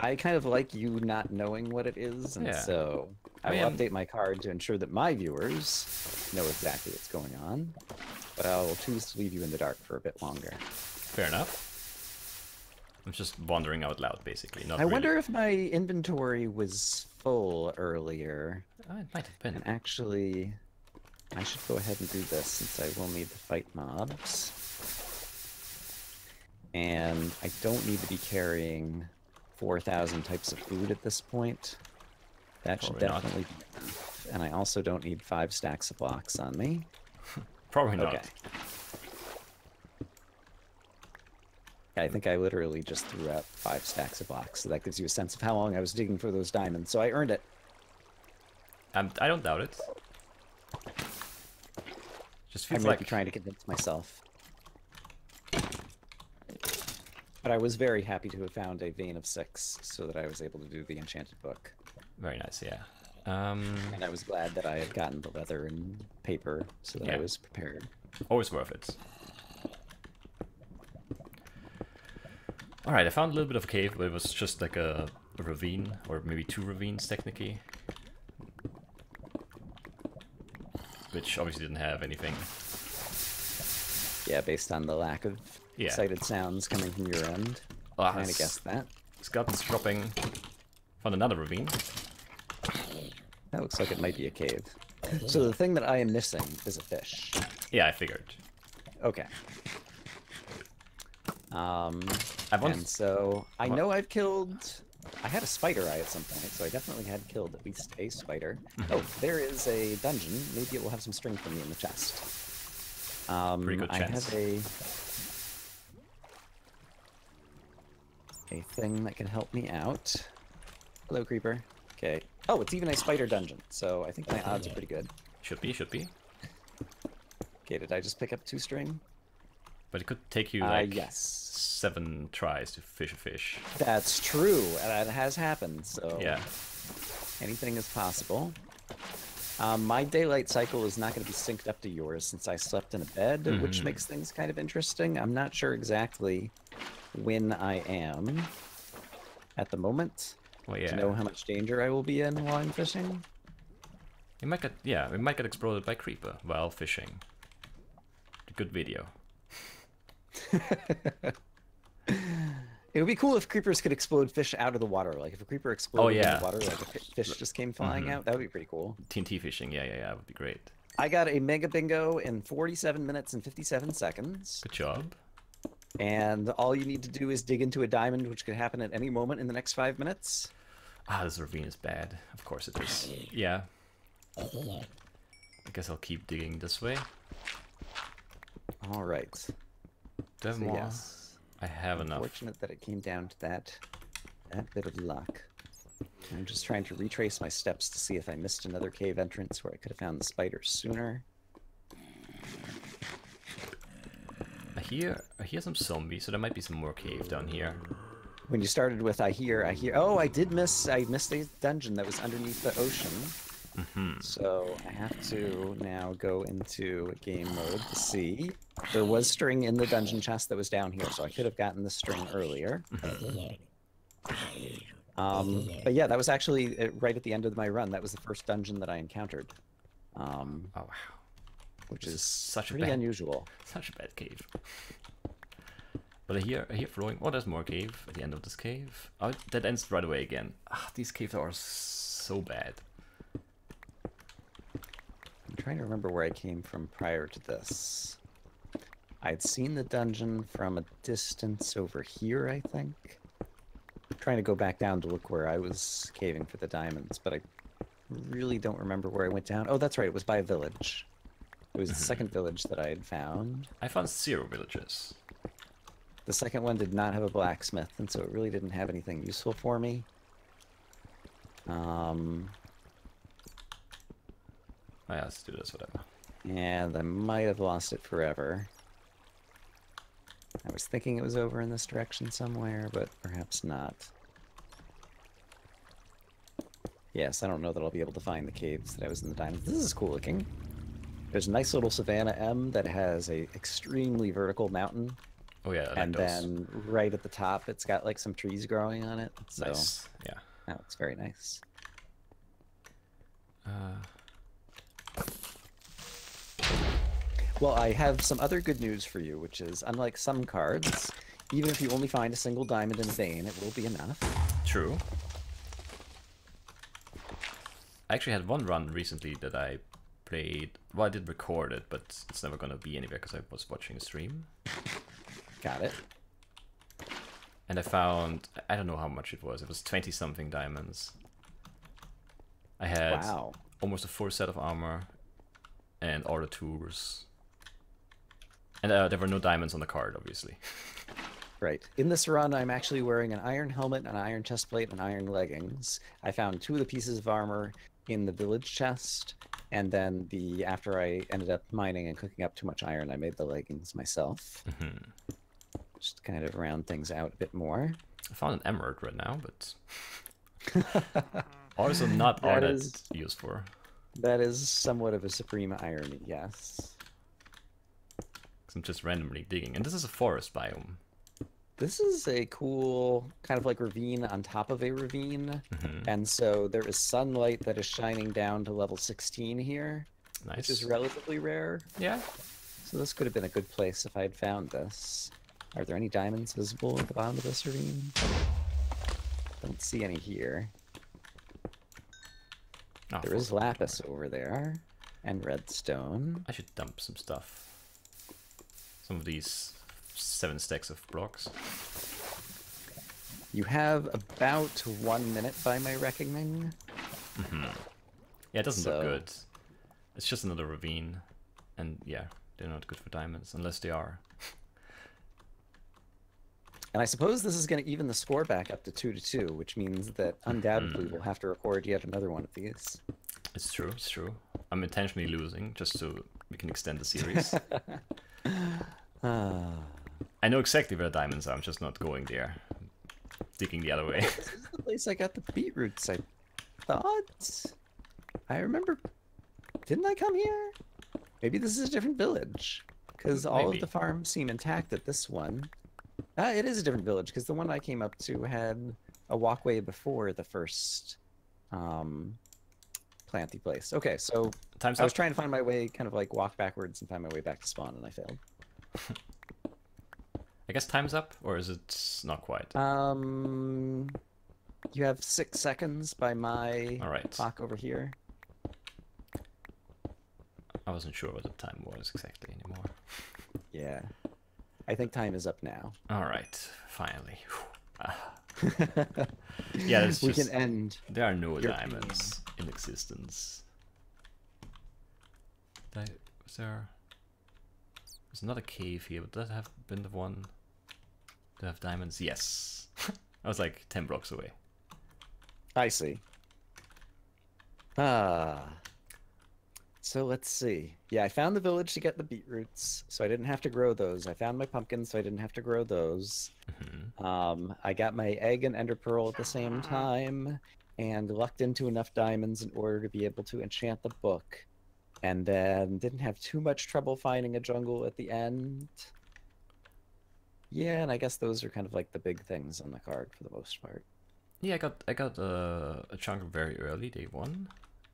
I kind of like you not knowing what it is, and Yeah. so I I will mean, update my card to ensure that my viewers know exactly what's going on. But I'll choose to leave you in the dark for a bit longer. fair enough. I'm just wandering out loud, basically. Not I really. wonder if my inventory was full earlier. It might have been. And actually, I should go ahead and do this since I will need to fight mobs. And I don't need to be carrying 4,000 types of food at this point. That should Probably not. definitely be enough. And I also don't need 5 stacks of blocks on me. Probably not. Okay. I think I literally just threw out 5 stacks of blocks, so that gives you a sense of how long I was digging for those diamonds. So I earned it. I don't doubt it. Just I feels might like be trying to convince myself. But I was very happy to have found a vein of 6 so that I was able to do the enchanted book. very nice. Yeah. And I was glad that I had gotten the leather and paper so that I Yeah. was prepared. Always worth it. All right, I found a little bit of a cave, but it was just like a ravine, or maybe 2 ravines technically, which obviously didn't have anything. Yeah, based on the lack of Yeah. excited sounds coming from your end. Ah, Kind of guessed that. Skeletons dropping. Found another ravine. That looks like it might be a cave. So the thing that I am missing is a fish. Yeah, I figured. Okay. I've once- And so I What? know I've killed. I had a spider eye at some point, so I definitely had killed at least a spider. Mm-hmm. Oh, there is a dungeon. Maybe it will have some string for me in the chest. Pretty good I chance. have a thing that can help me out. Hello, creeper. Okay. Oh, it's even a spider dungeon, so I think my odds are pretty good. Should be, should be. Okay, did I just pick up 2 string? But it could take you like Yes. 7 tries to fish a fish. That's true. That has happened, so Yeah. anything is possible. My daylight cycle is not going to be synced up to yours since I slept in a bed, which makes things kind of interesting. I'm not sure exactly when I am at the moment Well, to yeah. know how much danger I will be in while I'm fishing. We might get exploded by creeper while fishing. Good video. It would be cool if creepers could explode fish out of the water. Like if a creeper exploded in yeah. the water, like a fish just came flying out. That would be pretty cool. TNT fishing, yeah, that would be great. I got a mega bingo in 47 minutes and 57 seconds. Good job. And all you need to do is dig into a diamond, which could happen at any moment in the next 5 minutes. Ah, this ravine is bad. Of course it is. Yeah. I guess I'll keep digging this way. All right. Do I have So more? yes. I have enough. Fortunate that it came down to that bit of luck. I'm just trying to retrace my steps to see if I missed another cave entrance where I could have found the spider sooner. I hear some zombies, so there might be some more cave down here. When you started with I hear. Oh, I missed a dungeon that was underneath the ocean. So I have to now go into game mode to see. There was string in the dungeon chest that was down here, so I could have gotten the string earlier. But yeah, that was actually right at the end of my run. That was the first dungeon that I encountered. Oh wow. Which This is is such a pretty bad- unusual. Such a bad cave. But I hear flowing. Oh, there's more cave at the end of this cave. Oh, that ends right away again. Ah, these caves are so bad. I'm trying to remember where I came from prior to this. I'd seen the dungeon from a distance over here, I think. I'm trying to go back down to look where I was caving for the diamonds, but I really don't remember where I went down. Oh, that's right, it was by a village. It was the second village that I had found. I found 0 villages. The second one did not have a blacksmith, and so it really didn't have anything useful for me. Oh, yeah, let's do this, whatever. And I might have lost it forever. I was thinking it was over in this direction somewhere, but perhaps not. Yes, I don't know that I'll be able to find the caves that I was in the diamonds. This is cool looking. There's a nice little Savannah M that has a extremely vertical mountain Oh yeah, I like And those. then right at the top, it's got like some trees growing on it. So Nice. Yeah. that looks very nice. Well, I have some other good news for you, which is unlike some cards, even if you only find a single diamond in a vein, it will be enough. True. I actually had one run recently that I played. Well, I did record it, but it's never gonna be anywhere because I was watching a stream. Got it. And I found, I don't know how much it was. It was 20 something diamonds. I had almost a full set of armor and all the tools. And there were no diamonds on the card, obviously. Right. In this run, I'm actually wearing an iron helmet, an iron chestplate, and iron leggings. I found 2 of the pieces of armor in the village chest, and then after I ended up mining and cooking up too much iron, I made the leggings myself. Just to kind of round things out a bit more. I found an emerald right now, but also not all that used for. That is somewhat of a supreme irony, yes. I'm just randomly digging, and this is a forest biome. This is a cool kind of like ravine on top of a ravine, and so there is sunlight that is shining down to level 16 here, which is relatively rare. Yeah. So this could have been a good place if I had found this. Are there any diamonds visible at the bottom of this ravine? Don't see any here. Oh, there is lapis over there, and redstone. I should dump some stuff. Some of these 7 stacks of blocks. You have about 1 minute by my reckoning. Yeah, it doesn't look good. It's just another ravine. And yeah, they're not good for diamonds, unless they are. And I suppose this is going to even the score back up to 2-2, which means that undoubtedly we'll have to record yet another one of these. It's true, it's true. I'm intentionally losing, just so we can extend the series. I know exactly where the diamonds are, I'm just not going there. Digging the other way. This is the place I got the beetroots, I thought. I remember... Didn't I come here? Maybe this is a different village. Because all of the farms seem intact at this one. It is a different village, because the one I came up to had a walkway before the first planty place. Okay, so Time's I was up. trying to find my way, kind of like walk backwards and find my way back to spawn, and I failed. I guess time's up, or is it not quite? You have 6 seconds by my clock over here. I wasn't sure what the time was exactly anymore. Yeah. I think time is up now. Alright, finally. Yeah, it's we just, can end. There are no diamonds in existence. Was there... There's not a cave here, but does that have been the one to have diamonds? Yes. I was like 10 blocks away. I see. So let's see. Yeah, I found the village to get the beetroots, so I didn't have to grow those. I found my pumpkins, so I didn't have to grow those. I got my egg and ender pearl at the same time, and lucked into enough diamonds in order to be able to enchant the book. And then didn't have too much trouble finding a jungle at the end. Yeah, and I guess those are kind of like the big things on the card for the most part. Yeah, I got a chunker very early, day 1.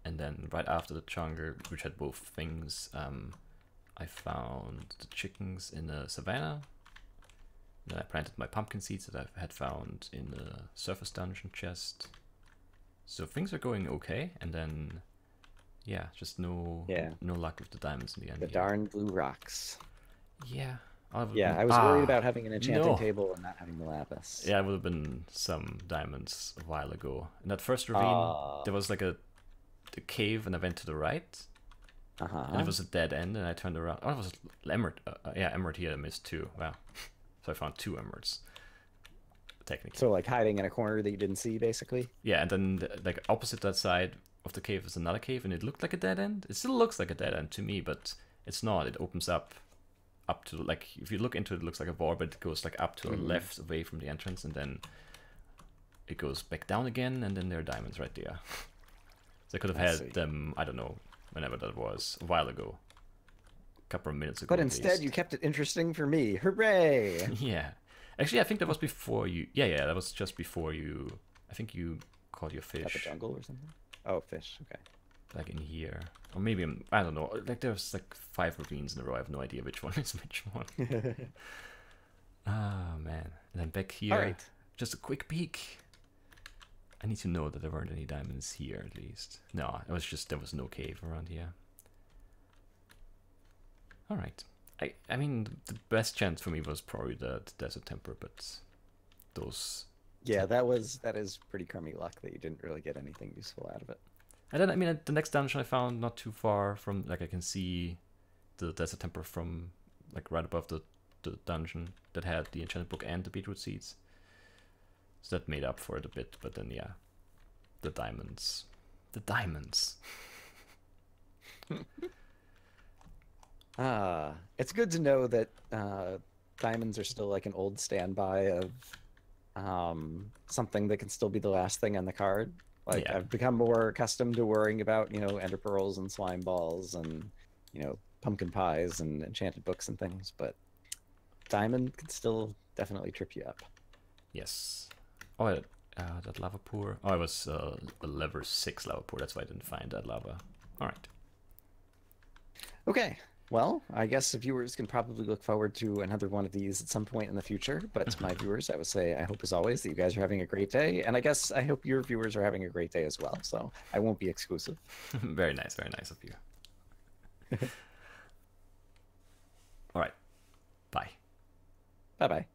And then right after the chunker, which had both things, I found the chickens in the savannah. Then I planted my pumpkin seeds that I had found in the surface dungeon chest. So things are going okay, and then yeah, just no luck with the diamonds in the end. The darn blue rocks. Yeah. I was worried about having an enchanting table and not having the lapis. Yeah, it would have been some diamonds a while ago. In that first ravine, there was like a cave, and I went to the right. And it was a dead end, and I turned around. Oh, it was emerald. Yeah, emerald here. I missed 2. Wow. So I found 2 emeralds. Technically. So like hiding in a corner that you didn't see, basically. Yeah, and then like opposite that side of the cave is another cave, and it looked like a dead end. It still looks like a dead end to me, but it's not. It opens up to, like, if you look into it, it looks like a wall, but it goes like up to the left away from the entrance, and then it goes back down again, and then there are diamonds right there. So I could have had them, I don't know, whenever that was, a while ago. couple of minutes ago. But at instead, least. you kept it interesting for me. Hooray! Yeah. Actually, I think that was before you. Yeah, that was just before you. I think you caught your fish. At the jungle or something? Oh, fish. Okay. Like in here. Or maybe, I don't know. Like there's like 5 ravines in a row. I have no idea which one is which one. Ah, man. And then back here. All right. Just a quick peek. I need to know that there weren't any diamonds here, at least. No, it was just, there was no cave around here. Alright. I mean, the best chance for me was probably the Desert Temper, but those... Yeah, that is pretty crummy luck that you didn't really get anything useful out of it. And then, I mean, the next dungeon I found not too far from, like, I can see the Desert Temper from, like, right above the dungeon that had the enchanted book and the beetroot seeds. So that made up for it a bit, but then, yeah, the diamonds. The diamonds! It's good to know that diamonds are still like an old standby of something that can still be the last thing on the card. Like, Yeah. I've become more accustomed to worrying about, ender pearls and slime balls and, pumpkin pies and enchanted books and things, but diamond can still definitely trip you up. Yes. Oh, that lava pour. Oh, it was a level 6 lava pour. That's why I didn't find that lava. All right. Okay. Well, I guess the viewers can probably look forward to another one of these at some point in the future. But to my viewers, I would say I hope, as always, that you guys are having a great day. And I guess I hope your viewers are having a great day as well. So I won't be exclusive. Very nice of you. All right. Bye. Bye-bye.